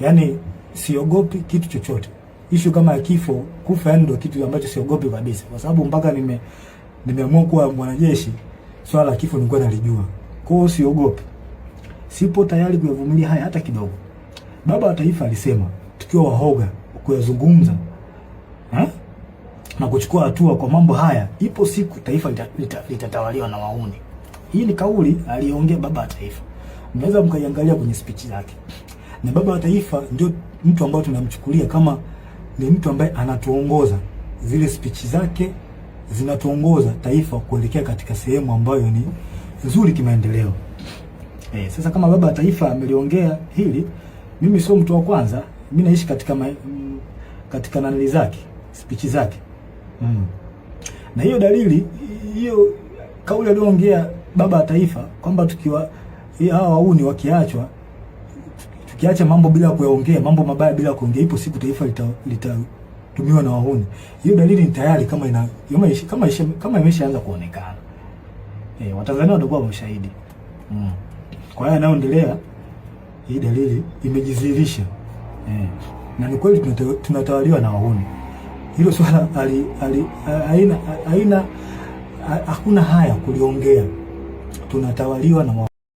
Yaani siogopi kitu chochote. Issue kama ya kifo, kufa ndio kitu ambacho siogopi kabisa. Kwa sababu mpaka nimeamua kuwa mwanajeshi, swala la kifo nilikuwa nalijua. Kwa hiyo siogopi. Sipo tayari kuyavumilia haya hata kidogo. Baba wa Taifa alisema tukiwa wahoga kuyazungumza na kuchukua hatua kwa mambo haya, ipo siku taifa litatawaliwa na wauni. Hii ni kauli aliongea Baba wa Taifa. Mnaweza mkaiangalia kwenye speech zake. Na Baba wa Taifa ndio mtu ambaye tunamchukulia kama ni mtu ambaye anatuongoza. Zile speech zake zinatuongoza taifa kuelekea katika sehemu ambayo ni nzuri kimaendeleo. Sasa kama Baba wa Taifa ameliongea hili, mimi sio mtu wa kwanza. Mimi naishi katika nanili zake, speech zake. Na hiyo dalili, hiyo kauli aliyoongea Baba wa Taifa kwamba tukiwa hawa wauni wakiachwa, tukiacha mambo bila kuyaongea, mambo mabaya bila kuongea, ipo siku taifa litatumiwa na wauni. Hiyo dalili ni tayari kama imeshaanza kuonekana. Watanzania watakuwa washahidi. Kwa hiyo yanayoendelea, hii dalili imejidhihirisha. Na ni kweli tunatawaliwa na wauni. Hilo swala hakuna haya kuliongea. Tunatawaliwa na